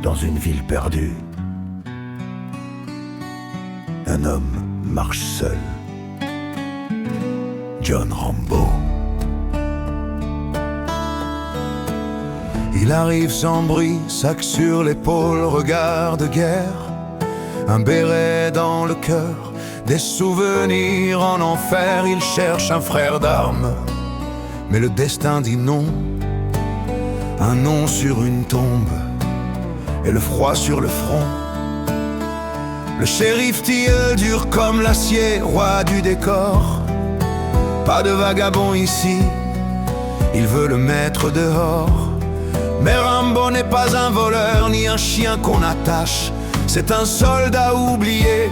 dans une ville perdue. Un homme marche seul. John Rambo. Il arrive sans bruit, sac sur l'épaule, regard de guerre, un béret dans le cœur, des souvenirs en enfer. Il cherche un frère d'armes, mais le destin dit non. Un nom sur une tombe et le froid sur le front. Le shérif tilleul dur comme l'acier, roi du décor. Pas de vagabond ici, il veut le mettre dehors. Mais Rambo n'est pas un voleur ni un chien qu'on attache. C'est un soldat oublié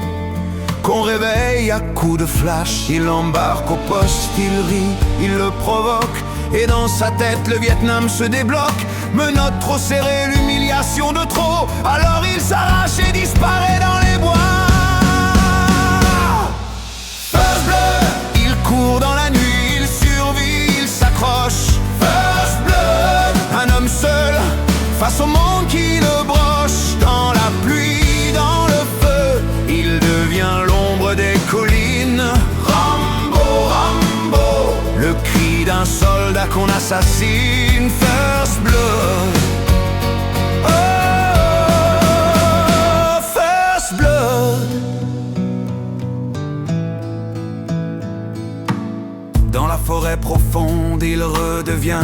qu'on réveille à coups de flash. Il embarque au poste, il rit, il le provoque, et dans sa tête le Vietnam se débloque. Menottes trop serrées, l'humiliation de trop. Alors il s'arrache et disparaît dans les bois. First Blood, il court dans la nuit, il survit, il s'accroche. First Blood, un homme seul face au monde qui le broche. Dans la pluie, dans le feu, il devient l'ombre des collines. Rambo, Rambo, le cri d'un soldat qu'on assassine. First Blood, oh, First Blood. Dans la forêt profonde, il redevient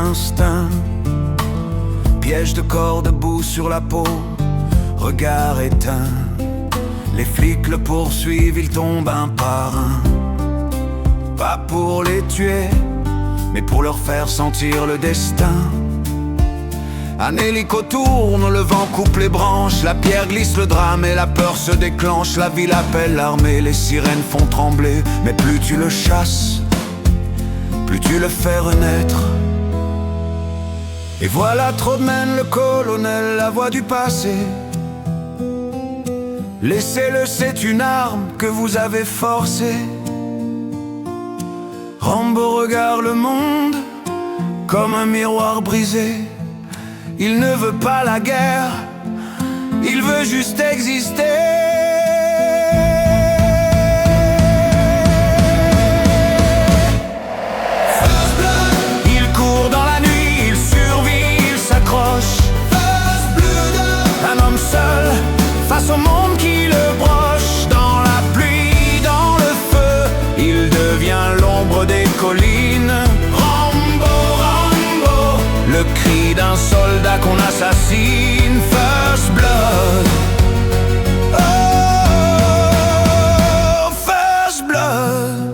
instinct. Piège de corps debout sur la peau, regard éteint. Les flics le poursuivent, il tombe un par un. Pas pour les tuer, mais pour leur faire sentir le destin. Un hélico tourne, le vent coupe les branches. La pierre glisse, le drame et la peur se déclenche. La ville appelle l'armée, les sirènes font trembler. Mais plus tu le chasses, plus tu le fais renaître. Et voilà Trotman le colonel, la voix du passé. Laissez-le, c'est une arme que vous avez forcée. Rambo regarde le monde comme un miroir brisé. Il ne veut pas la guerre, il veut juste exister. First Blood, il court dans la nuit, il survit, il s'accroche. First Blood, un homme seul face au monde qui le broche. Dans la pluie, dans le feu, il devient l'ombre des collines. Rambo, Rambo, le cri d'un soldat qu'on assassine. First Blood, oh, First Blood.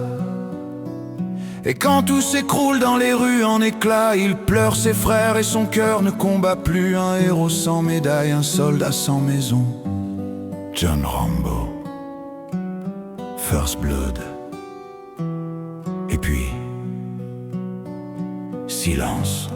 Et quand tout s'écroule dans les rues en éclats, il pleure ses frères et son cœur ne combat plus. Un héros sans médaille, un soldat sans maison. John Rambo, First Blood. Et puis, silence.